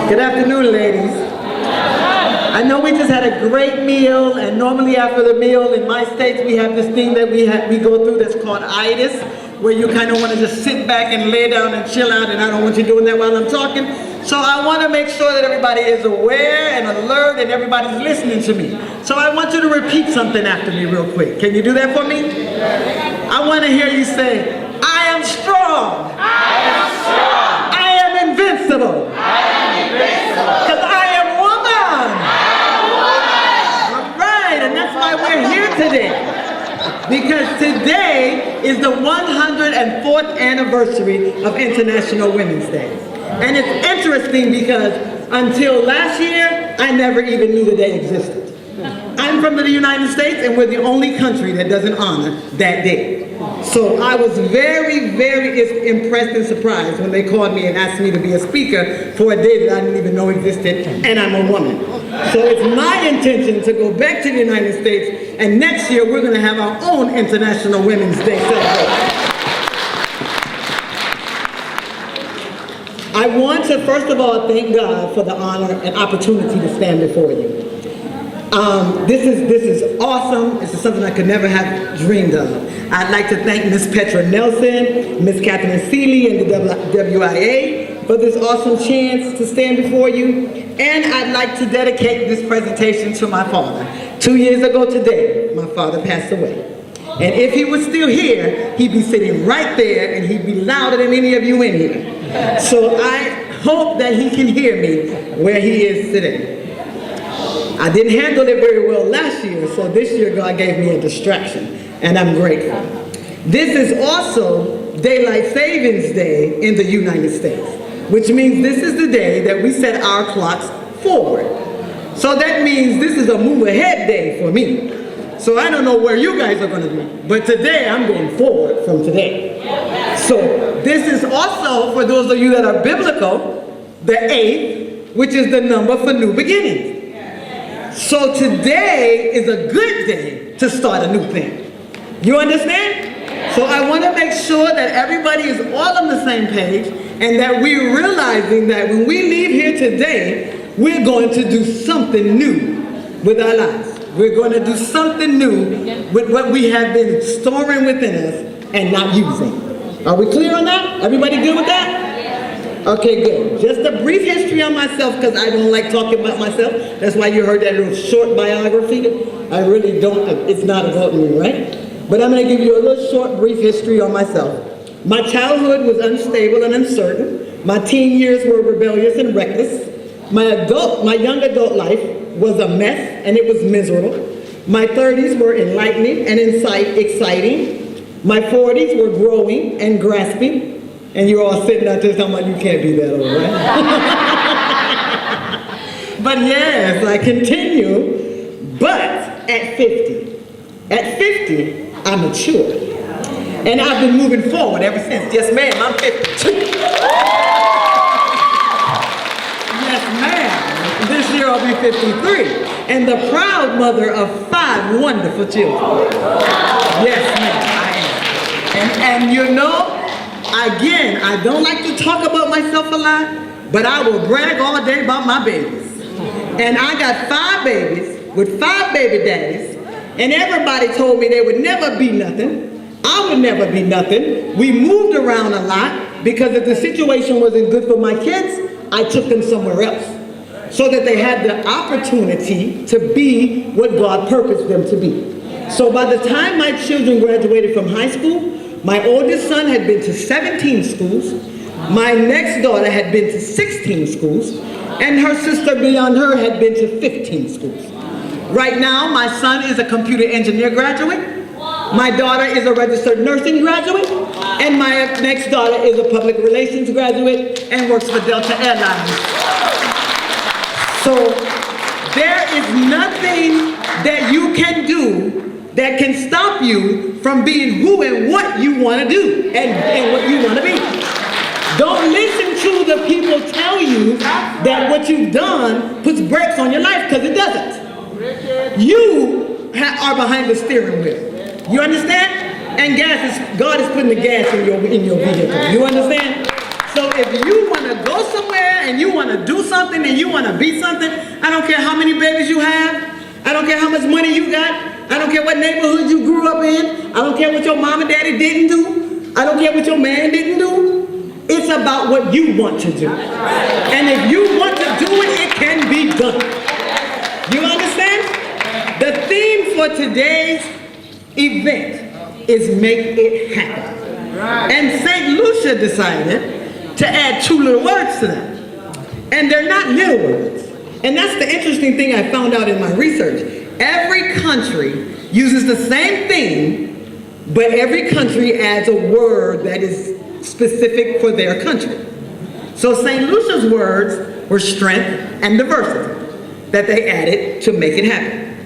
Good afternoon, ladies. I know we just had a great meal, and normally after the meal in my states we have this thing that we go through that's called itis, where you kind of want to just sit back and lay down and chill out, and I don't want you doing that while I'm talking. So I want to make sure that everybody is aware and alert and everybody's listening to me. So I want you to repeat something after me real quick. Can you do that for me? I want to hear you say, I am strong. I am strong. I am invincible. I am invincible. Because I am woman. I am woman. All right, and that's why we're here today. Because today is the 104th anniversary of International Women's Day. And it's interesting because until last year, I never even knew the day existed. I'm from the United States, and we're the only country that doesn't honor that day. So I was very, very impressed and surprised when they called me and asked me to be a speaker for a day that I didn't even know existed, and I'm a woman. So it's my intention to go back to the United States, and next year we're going to have our own International Women's Day celebration. I want to first of all thank God for the honor and opportunity to stand before you. This is awesome. This is something I could never have dreamed of. I'd like to thank Miss Petra Nelson, Miss Catherine Seeley, and the WIA for this awesome chance to stand before you. And I'd like to dedicate this presentation to my father. 2 years ago today, my father passed away. And if he was still here, he'd be sitting right there, and he'd be louder than any of you in here. So I hope that he can hear me where he is today. I didn't handle it very well last year, so this year God gave me a distraction, and I'm grateful. This is also Daylight Savings Day in the United States, which means this is the day that we set our clocks forward. So that means this is a move ahead day for me. So I don't know where you guys are going to be, but today I'm going forward from today. So this is also, for those of you that are biblical, the 8th, which is the number for new beginnings. So today is a good day to start a new thing. You understand? So I want to make sure that everybody is all on the same page, and that we're realizing that when we leave here today, we're going to do something new with our lives. We're going to do something new with what we have been storing within us and not using. Are we clear on that? Everybody good with that? Okay, good. Just a brief history on myself, because I don't like talking about myself. That's why you heard that little short biography. I really don't, it's not about me, right? But I'm going to give you a little short, brief history on myself. My childhood was unstable and uncertain. My teen years were rebellious and reckless. My young adult life was a mess, and it was miserable. My 30s were enlightening and exciting. My 40s were growing and grasping. And you're all sitting out there talking about you can't be that old, right? But yes, I continue. But at 50, I matured. And I've been moving forward ever since. Yes, ma'am, I'm 52. Yes, ma'am. This year I'll be 53. And the proud mother of 5 wonderful children. Yes, ma'am, I am. And you know, again, I don't like to talk about myself a lot, but I will brag all day about my babies. And I got 5 babies with 5 baby daddies, and everybody told me they would never be nothing. I would never be nothing. We moved around a lot because if the situation wasn't good for my kids, I took them somewhere else so that they had the opportunity to be what God purposed them to be. So by the time my children graduated from high school, my oldest son had been to 17 schools, my next daughter had been to 16 schools, and her sister beyond her had been to 15 schools. Right now, my son is a computer engineer graduate, my daughter is a registered nursing graduate, and my next daughter is a public relations graduate and works for Delta Airlines. So there is nothing that you can do that can stop you from being who and what you want to do and what you want to be. Don't listen to the people tell you that what you've done puts brakes on your life, because it doesn't. You are behind the steering wheel. You understand? And God is putting the gas in your vehicle. You understand? So if you want to go somewhere and you want to do something and you want to be something, I don't care how many babies you have. I don't care how much money you got. I don't care what neighborhood you grew up in. I don't care what your mom and daddy didn't do. I don't care what your man didn't do. It's about what you want to do. And if you want to do it, it can be done. You understand? The theme for today's event is make it happen. And St. Lucia decided to add 2 little words to that. And they're not little words. And that's the interesting thing I found out in my research. Every country uses the same thing, but every country adds a word that is specific for their country. So St. Lucia's words were strength and diversity that they added to make it happen.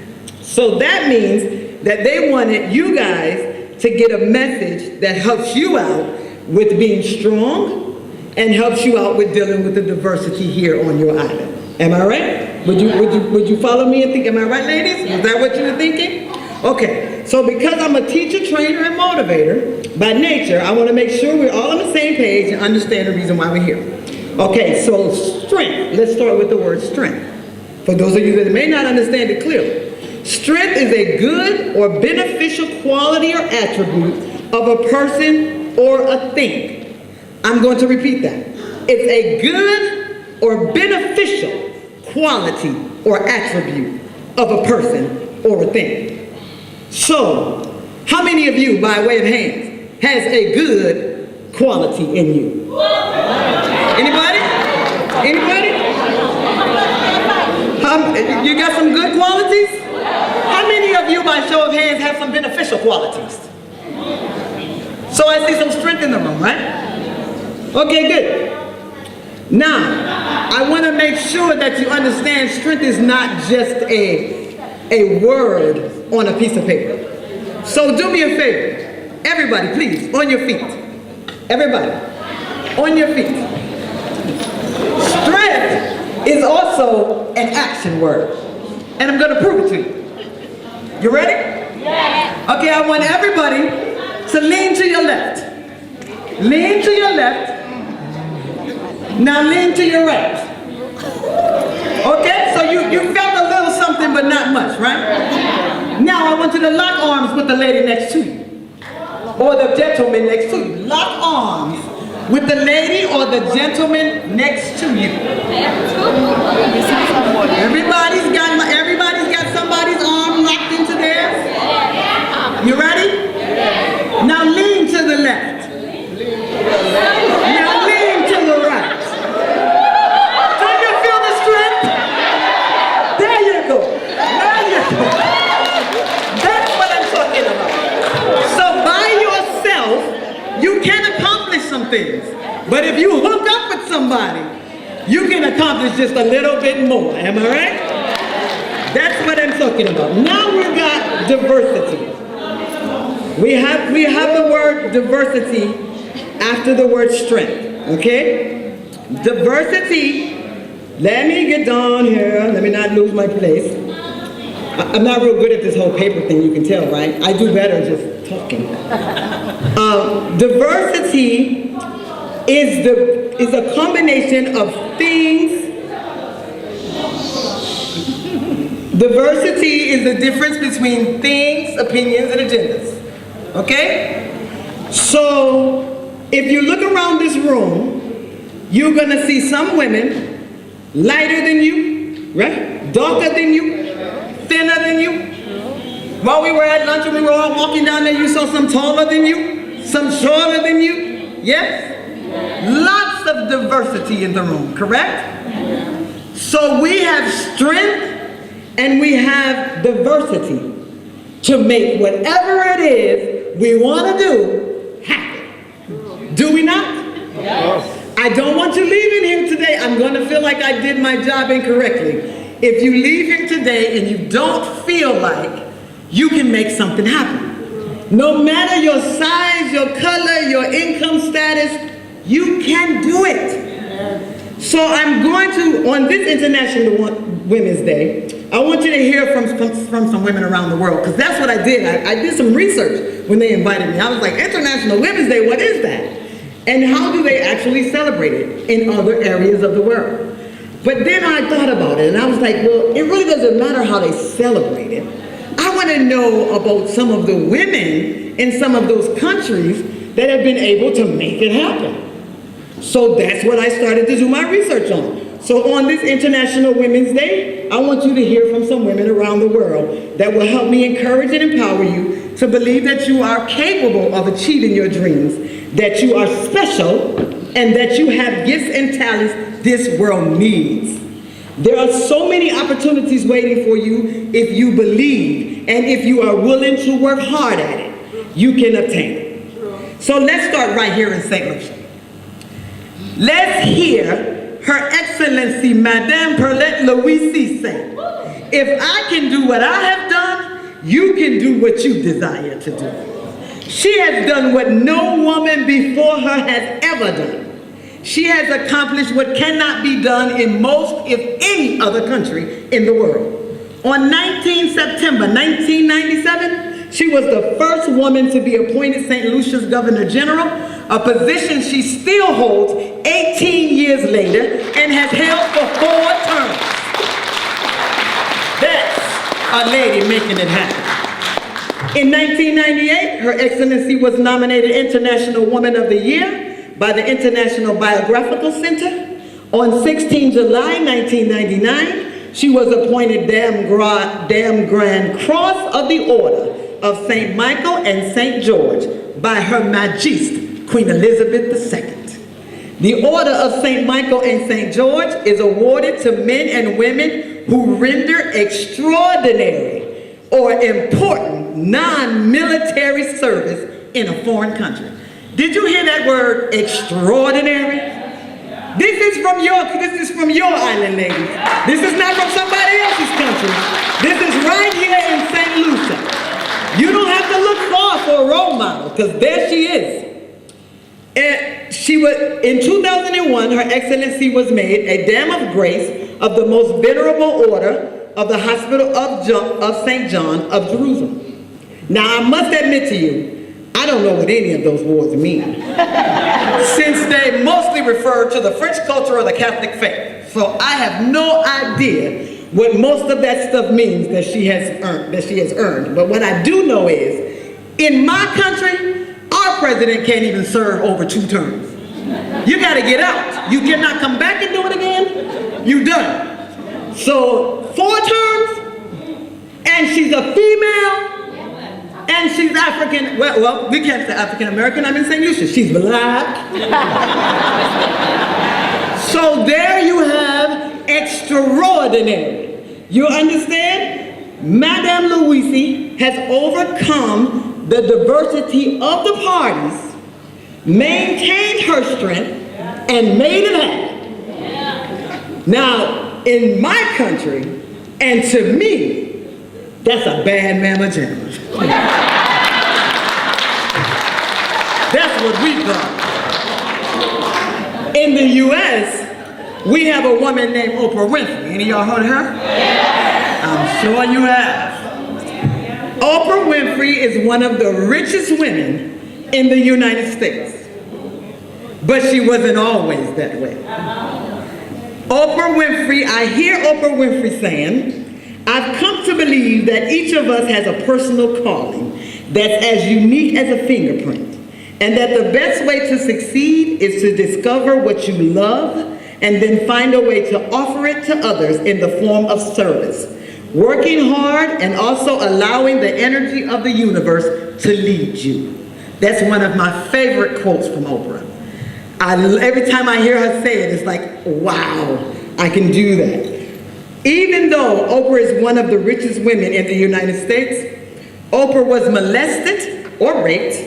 So that means that they wanted you guys to get a message that helps you out with being strong and helps you out with dealing with the diversity here on your island. Am I right? Would you follow me and think, am I right, ladies? Is that what you were thinking? Okay, so because I'm a teacher, trainer, and motivator by nature, I want to make sure we're all on the same page and understand the reason why we're here. Okay, so strength. Let's start with the word strength. For those of you that may not understand it clearly. Strength is a good or beneficial quality or attribute of a person or a thing. I'm going to repeat that. It's a good or beneficial quality or attribute of a person or a thing. So, how many of you, by way of hands, has a good quality in you? Anybody? Anybody? You got some good qualities? How many of you, by show of hands, have some beneficial qualities? So I see some strength in the room, right? Okay, good. Now, I want to make sure that you understand strength is not just a word on a piece of paper. So do me a favor. Everybody, please, on your feet. Everybody, on your feet. Strength is also an action word. And I'm going to prove it to you. You ready? Yes. Okay, I want everybody to lean to your left. Lean to your left. Now lean to your right. Okay, so you felt a little something, but not much, right? Now I want you to lock arms with the lady next to you. Or the gentleman next to you. Lock arms with the lady or the gentleman next to you. Everybody's got somebody's arm locked into theirs. You ready? Now lean to the left. Now lean to the right. Do you feel the strength? There you go. There you go. That's what I'm talking about. So by yourself, you can accomplish some things. But if you hook up with somebody, you can accomplish just a little bit more. Am I right? That's what I'm talking about. Now we've got diversity. We have the word diversity after the word strength. Okay? Diversity. Let me get down here. Let me not lose my place. I'm not real good at this whole paper thing, you can tell, right? I do better just talking. Diversity is a combination of things. Diversity is the difference between things, opinions, and agendas. Okay? So, if you look around this room, you're gonna see some women lighter than you, right? Darker than you, thinner than you. While we were at lunch and we were all walking down there, you saw some taller than you, some shorter than you. Yes? Lots of diversity in the room, correct? So we have strength and we have diversity to make whatever it is we want to do happen. Do we not? Yes. I don't want you leaving here today. I'm going to feel like I did my job incorrectly. If you leave here today and you don't feel like you can make something happen, no matter your size, your color, your income status, you can do it. So I'm going to, on this International Women's Day, I want you to hear from some women around the world, because that's what I did. I did some research when they invited me. I was like, International Women's Day, what is that? And how do they actually celebrate it in other areas of the world? But then I thought about it, and I was like, well, it really doesn't matter how they celebrate it. I want to know about some of the women in some of those countries that have been able to make it happen. So that's what I started to do my research on. So on this International Women's Day, I want you to hear from some women around the world that will help me encourage and empower you to believe that you are capable of achieving your dreams, that you are special, and that you have gifts and talents this world needs. There are so many opportunities waiting for you if you believe, and if you are willing to work hard at it, you can obtain it. So let's start right here in St. Lucia. Let's hear Her Excellency Madame Perlette Louisi say, if I can do what I have done, you can do what you desire to do. She has done what no woman before her has ever done. She has accomplished what cannot be done in most, if any, other country in the world. On 19 September 1997, she was the first woman to be appointed St. Lucia's Governor General, a position she still holds 18 years later and has held for 4 terms. That's a lady making it happen. In 1998, Her Excellency was nominated International Woman of the Year by the International Biographical Center. On 16 July 1999, she was appointed Dame Grand Cross of the Order of St. Michael and St. George by Her Majesty, Queen Elizabeth II. The Order of St. Michael and St. George is awarded to men and women who render extraordinary or important non-military service in a foreign country. Did you hear that word, extraordinary? This is from your island, ladies. This is not from somebody else's country. This is right here in St. Lucia. You don't have to look far for a role model, because there she is. And in 2001, Her Excellency was made a Dame of Grace of the Most Venerable Order of the Hospital of St. John of Jerusalem. Now, I must admit to you, I don't know what any of those words mean, since they mostly refer to the French culture or the Catholic faith. So I have no idea what most of that stuff means that she has earned. But what I do know is, in my country, our president can't even serve over 2 terms. You got to get out. You cannot come back and do it again. You done. So 4 terms, and she's a female. And she's African, well, we can't say African American, I'm in St. Lucia. She's black. So there you have extraordinary. You understand? Madame Louisi has overcome the diversity of the parties, maintained her strength, and made it happen. Now, in my country, and to me, that's a bad mamma jamma. That's what we've done. In the U.S., we have a woman named Oprah Winfrey. Any of y'all heard of her? Yeah. I'm sure you have. Oprah Winfrey is one of the richest women in the United States. But she wasn't always that way. Oprah Winfrey, I hear Oprah Winfrey saying, I've come to believe that each of us has a personal calling that's as unique as a fingerprint, and that the best way to succeed is to discover what you love and then find a way to offer it to others in the form of service, working hard and also allowing the energy of the universe to lead you. That's one of my favorite quotes from Oprah. Every time I hear her say it, it's like, wow, I can do that. Even though Oprah is one of the richest women in the United States, Oprah was molested or raped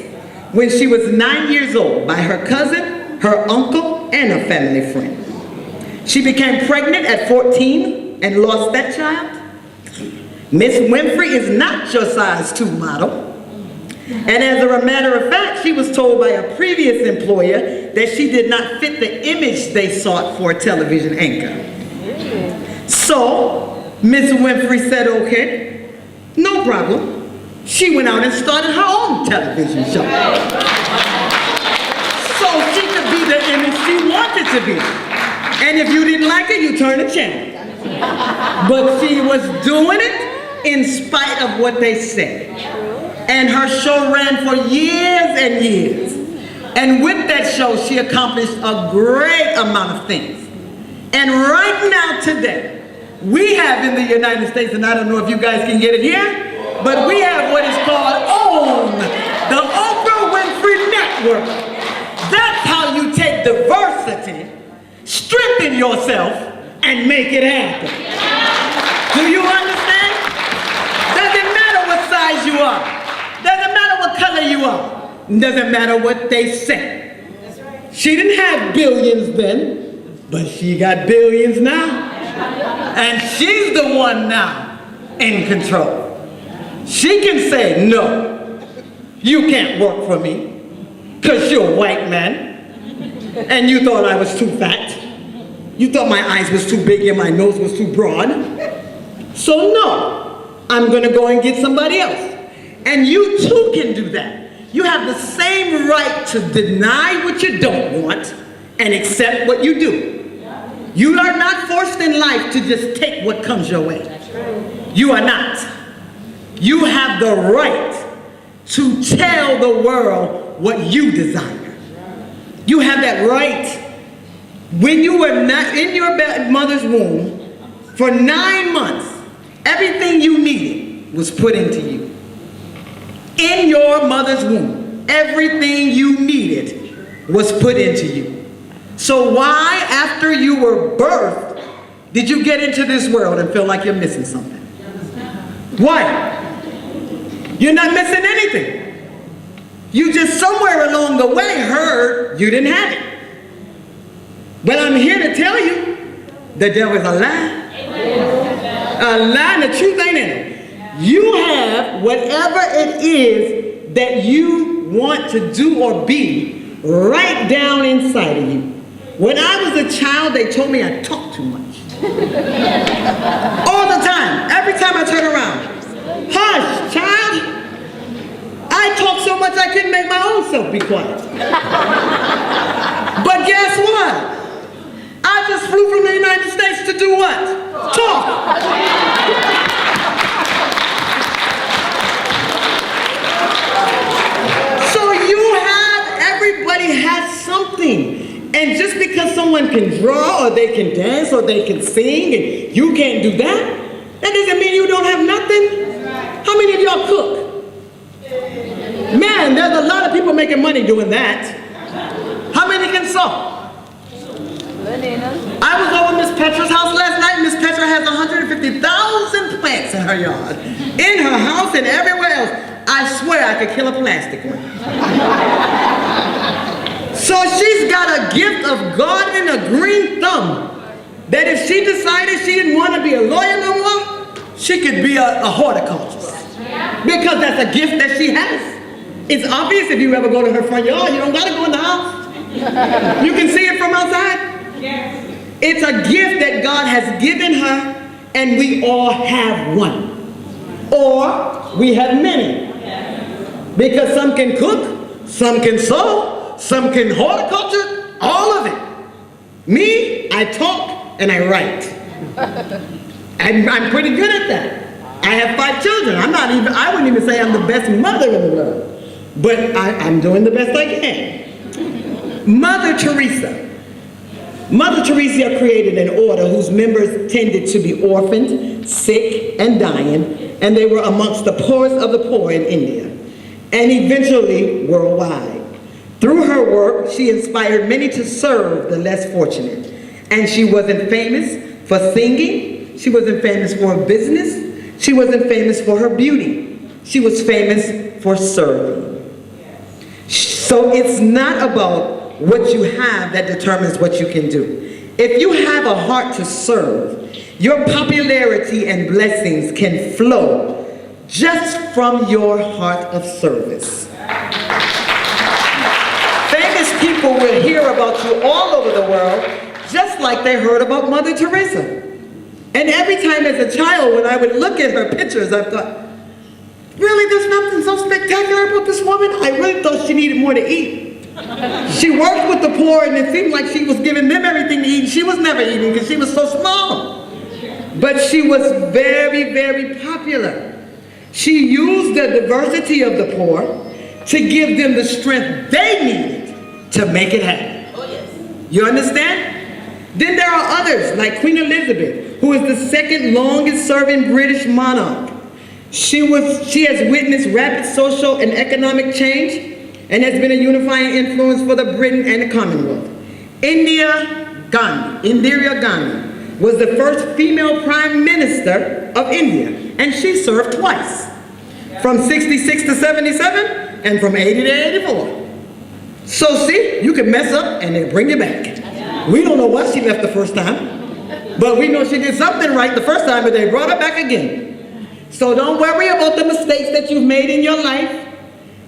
when she was 9 years old by her cousin, her uncle, and a family friend. She became pregnant at 14 and lost that child. Miss Winfrey is not your size 2 model. And as a matter of fact, she was told by a previous employer that she did not fit the image they sought for a television anchor. So, Miss Winfrey said, okay, no problem. She went out and started her own television show. So she women she wanted to be. And if you didn't like it, you turned the channel. But she was doing it in spite of what they said. And her show ran for years and years. And with that show, she accomplished a great amount of things. And right now, today, we have in the United States, and I don't know if you guys can get it here, but we have what is called OWN, the Oprah Winfrey Network. That's how you take diversity, strengthen yourself, and make it happen. Do you understand? Doesn't matter what size you are. Doesn't matter what color you are. Doesn't matter what they say. She didn't have billions then, but she got billions now. And she's the one now in control. She can say, no, you can't work for me because you're a white man and you thought I was too fat. You thought my eyes was too big and my nose was too broad. So no, I'm gonna go and get somebody else. And you too can do that. You have the same right to deny what you don't want and accept what you do. You are not forced in life to just take what comes your way. You are not. You have the right to tell the world what you desire. You have that right. When you were not in your mother's womb, for 9 months, everything you needed was put into you. In your mother's womb, everything you needed was put into you. So why, after you were birthed, did you get into this world and feel like you're missing something? Why? You're not missing anything. You just somewhere along the way heard you didn't have it. But I'm here to tell you, the devil's a lie. A lie, and the truth ain't in it. You have whatever it is that you want to do or be right down inside of you. When I was a child, they told me I talked too much. All the time, every time I turn around. Hush, child. I talk so much I couldn't make my own self be quiet. But guess what? I just flew from the United States to do what? Talk. So everybody has something. And just because someone can draw or they can dance or they can sing and you can't do that, that doesn't mean you don't have nothing. How many of y'all cook? Man, there's a lot of people making money doing that. How many can sew? I was over Miss Petra's house last night. Miss Petra has 150,000 plants in her yard. In her house and everywhere else. I swear I could kill a plastic one. So she's got a gift of God and a green thumb. That if she decided she didn't want to be a lawyer no more, she could be a horticulturist. Because that's a gift that she has. It's obvious if you ever go to her front yard, you don't got to go in the house. You can see it from outside. It's a gift that God has given her, and we all have one. Or we have many. Because some can cook, some can sew, some can horticulture, all of it. Me, I talk and I write. And I'm pretty good at that. I have 5 children. I wouldn't even say I'm the best mother in the world. But I'm doing the best I can. Mother Teresa. Mother Teresa created an order whose members tended to be orphaned, sick, and dying, and they were amongst the poorest of the poor in India, and eventually worldwide. Through her work, she inspired many to serve the less fortunate. And she wasn't famous for singing, she wasn't famous for her business, she wasn't famous for her beauty. She was famous for serving. So it's not about what you have that determines what you can do. If you have a heart to serve, your popularity and blessings can flow just from your heart of service. Famous people will hear about you all over the world, just like they heard about Mother Teresa. And every time as a child, when I would look at her pictures, I thought, really, there's nothing so spectacular about this woman? I really thought she needed more to eat. She worked with the poor, and it seemed like she was giving them everything to eat. She was never eating because she was so small. But she was very, very popular. She used the diversity of the poor to give them the strength they needed to make it happen. Oh, yes. You understand? Then there are others, like Queen Elizabeth, who is the second longest serving British monarch. She has witnessed rapid social and economic change and has been a unifying influence for the Britain and the Commonwealth. Indira Gandhi was the first female prime minister of India, and she served twice, from 66 to 77 and from 80 to 84. So see, you can mess up and they bring you back. We don't know what she left the first time, but we know she did something right the first time, but they brought her back again. So don't worry about the mistakes that you've made in your life.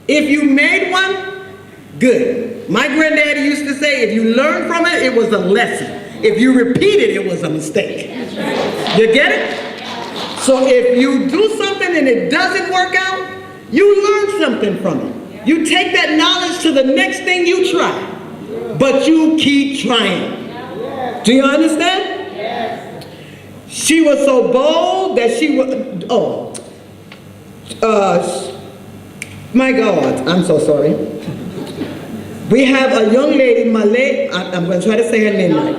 If you made one, good. My granddaddy used to say, if you learn from it, it was a lesson. If you repeat it, it was a mistake. You get it? So if you do something and it doesn't work out, you learn something from it. You take that knowledge to the next thing you try, but you keep trying. Do you understand? She was so bold that she was, my God, I'm so sorry. We have a young lady, I'm going to try to say her name right.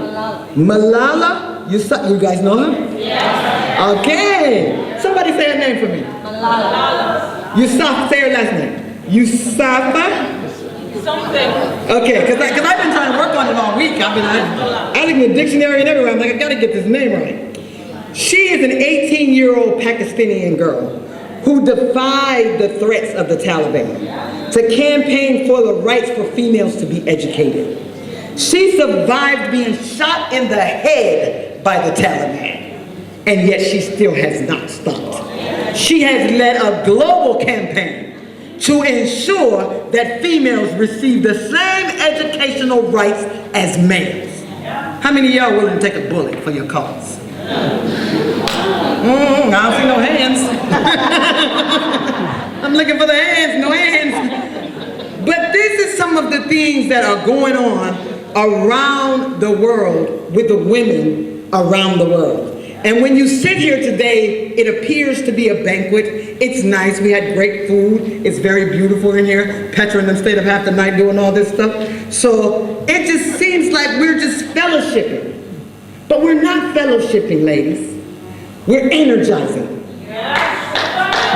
Malala. You guys know her? Yes. Okay. Somebody say her name for me. Malala. Say her last name. Yusafa? Something. Okay, because I've been trying to work on it all week. I look in the dictionary and everywhere. I'm like, I got to get this name right. She is an 18-year-old Pakistani girl who defied the threats of the Taliban to campaign for the rights for females to be educated. She survived being shot in the head by the Taliban, and yet she still has not stopped. She has led a global campaign to ensure that females receive the same educational rights as males. How many of y'all willing to take a bullet for your cause? I don't see no hands. I'm looking for the hands, no hands. But this is some of the things that are going on around the world with the women around the world. And when you sit here today, it appears to be a banquet. It's nice. We had great food. It's very beautiful in here. Petra and them stayed up half the night doing all this stuff. So it just seems like we're just fellowshipping. But we're not fellowshipping, ladies. We're energizing.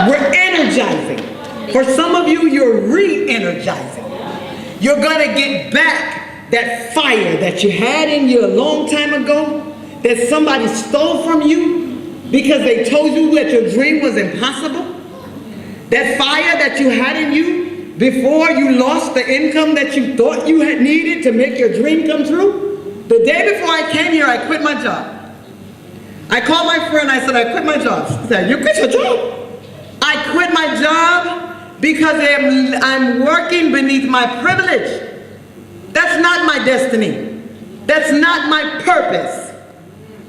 We're energizing. For some of you, you're re-energizing. You're going to get back that fire that you had in you a long time ago, that somebody stole from you because they told you that your dream was impossible. That fire that you had in you before you lost the income that you thought you had needed to make your dream come true. The day before I came here, I quit my job. I called my friend, I said, I quit my job. She said, you quit your job? I quit my job because I'm working beneath my privilege. That's not my destiny. That's not my purpose.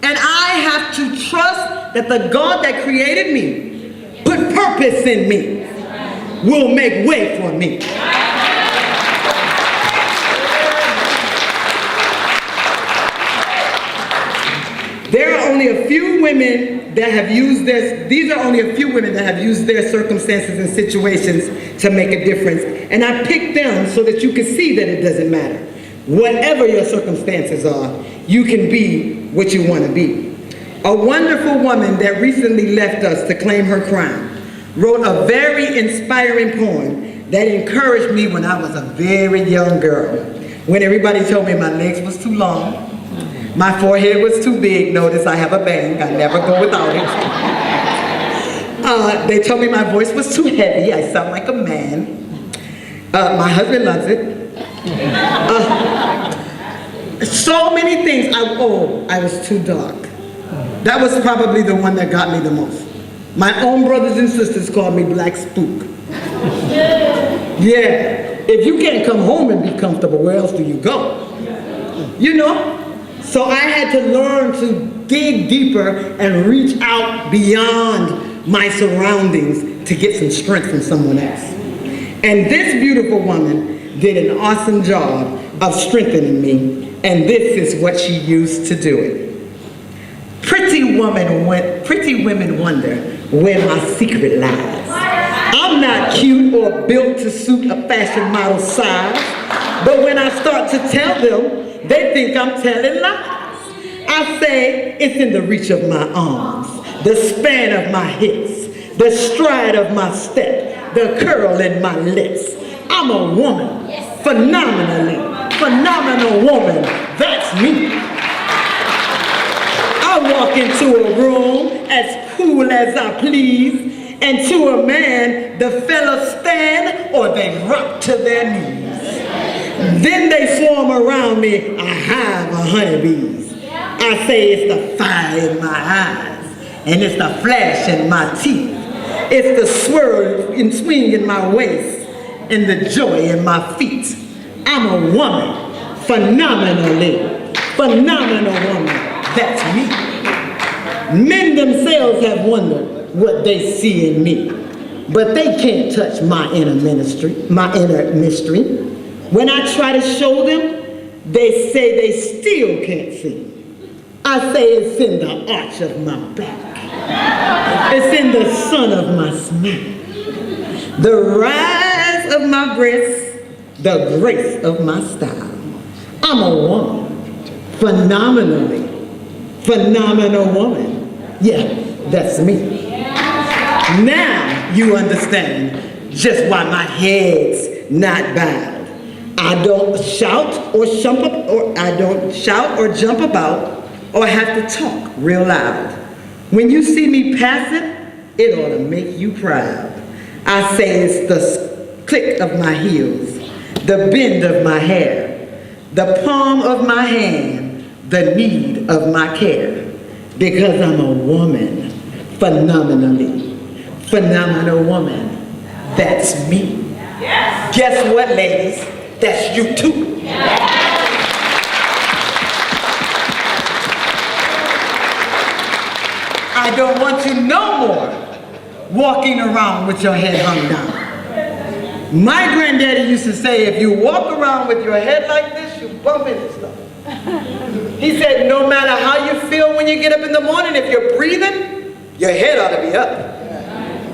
And I have to trust that the God that created me, put purpose in me, will make way for me. There are only a few women that have used these are only a few women that have used their circumstances and situations to make a difference. And I picked them so that you can see that it doesn't matter. Whatever your circumstances are, you can be what you want to be. A wonderful woman that recently left us to claim her crown wrote a very inspiring poem that encouraged me when I was a very young girl. When everybody told me my legs was too long, my forehead was too big. Notice I have a bang. I never go without it. They told me my voice was too heavy. I sound like a man. My husband loves it. So many things. I was too dark. That was probably the one that got me the most. My own brothers and sisters called me Black Spook. Yeah. If you can't come home and be comfortable, where else do you go? You know? So I had to learn to dig deeper and reach out beyond my surroundings to get some strength from someone else. And this beautiful woman did an awesome job of strengthening me, and this is what she used to do it. Pretty women wonder where my secret lies. I'm not cute or built to suit a fashion model size, but when I start to tell them, they think I'm telling lies. I say it's in the reach of my arms, the span of my hips, the stride of my step, the curl in my lips. I'm a woman, phenomenal woman, that's me. I walk into a room as cool as I please, and to a man, the fellas stand or they rock to their knees. Then they swarm around me, a hive of honeybees. I say it's the fire in my eyes, and it's the flash in my teeth. It's the swirl and swing in my waist, and the joy in my feet. I'm a woman, phenomenal woman, that's me. Men themselves have wondered what they see in me, but they can't touch my inner mystery. When I try to show them, they say they still can't see. I say it's in the arch of my back. It's in the sun of my smile. The rise of my breasts, the grace of my style. I'm a woman, phenomenal woman. Yeah, that's me. Now you understand just why my head's not bowed. I don't shout or jump about or have to talk real loud. When you see me passing, it ought to make you proud. I say it's the click of my heels, the bend of my hair, the palm of my hand, the need of my care. Because I'm a woman, phenomenal woman. That's me. Yes. Guess what, ladies? That's you too. Yes. I don't want you no more walking around with your head hung down. My granddaddy used to say, if you walk around with your head like this, you bump into stuff. He said, no matter how you feel when you get up in the morning, if you're breathing, your head ought to be up.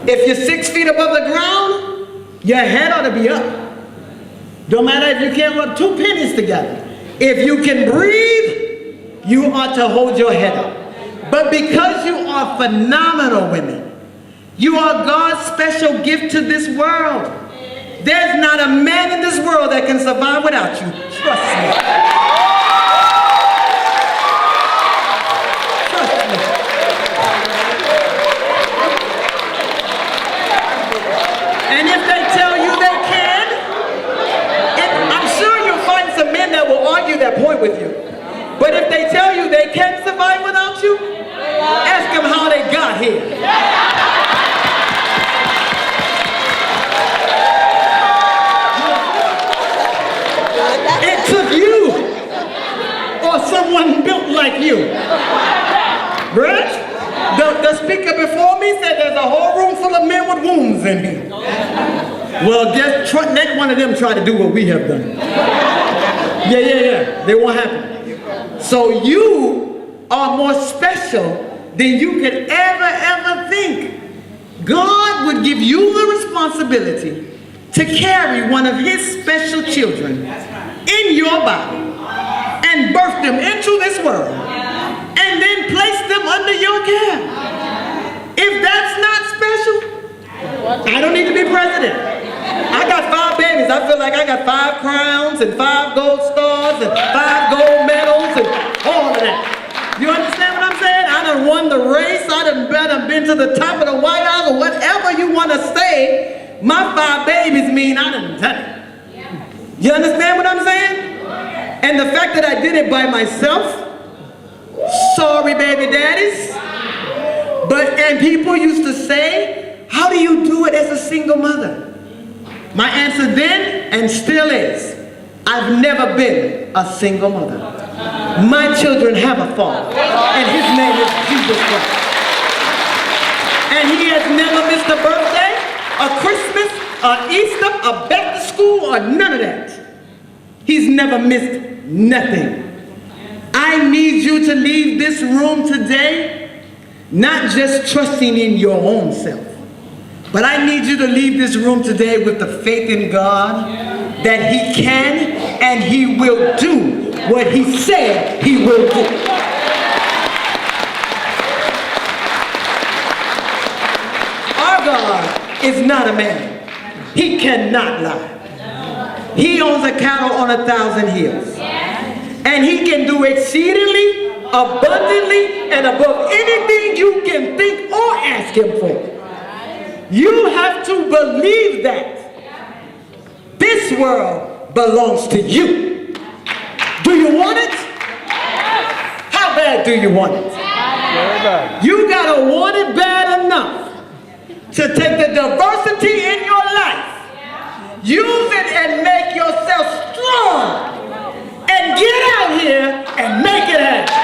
If you're 6 feet above the ground, your head ought to be up. Don't matter if you can't rub 2 pennies together. If you can breathe, you ought to hold your head up. But because you are phenomenal women, you are God's special gift to this world. There's not a man in this world that can survive without you. Trust me. And if they tell you they can, I'm sure you'll find some men that will argue that point with you. But if they tell you they can survive without you, ask them how they got here. It took you or someone built like you. Right? The speaker before me said there's a whole room full of men with wombs in here. Well, just let one of them try to do what we have done. Yeah. They won't happen. So you are more special than you could ever think. God would give you the responsibility to carry one of his special children in your body and birth them into this world and then place them under your care. If that's not special, I don't need to be president. I got 5 babies. I feel like I got 5 crowns and 5 gold stars and 5 gold medals and all of that. You understand what I'm saying? I done won the race. I done been to the top of the White House or whatever you want to say. My 5 babies mean I done done it. You understand what I'm saying? And the fact that I did it by myself, sorry baby daddies. And people used to say, how do you do it as a single mother? My answer then and still is, I've never been a single mother. My children have a father, and his name is Jesus Christ. And he has never missed a birthday, a Christmas, a Easter, a back to school. school or none of that. He's never missed nothing. I need you to leave this room today, not just trusting in your own self, but I need you to leave this room today with the faith in God that He can and He will do what He said He will do. Our God is not a man. He cannot lie. He owns a cattle on 1,000 hills. And He can do exceedingly, abundantly, and above anything you can think or ask Him for. You have to believe that. This world belongs to you. Do you want it? How bad do you want it? You gotta want it bad enough to take the diversity in your life, use it and make yourself strong, and get out here and make it happen.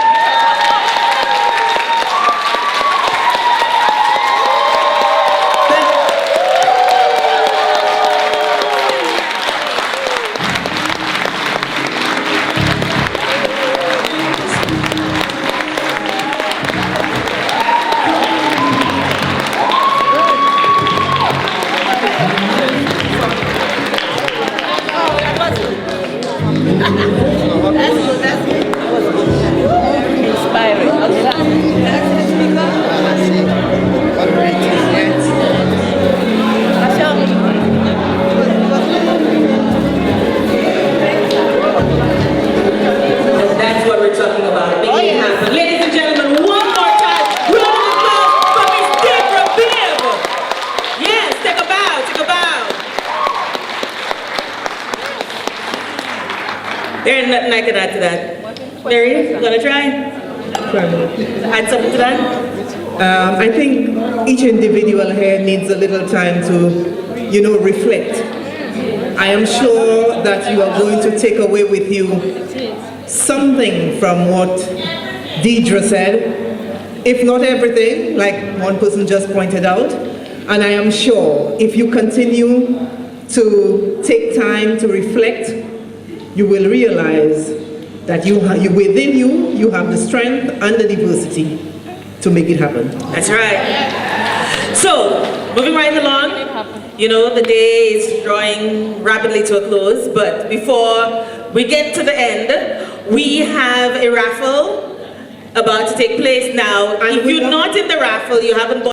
There's nothing I can add to that. Mary, you gonna try? Add something to that? I think each individual here needs a little time to, reflect. I am sure that you are going to take away with you something from what Deidra said, if not everything, like one person just pointed out. And I am sure if you continue to take time to reflect, you will realize that within you have the strength and the diversity to make it happen. That's right. So, moving right along, the day is drawing rapidly to a close, but before we get to the end, we have a raffle about to take place now. If you're not in the raffle, you haven't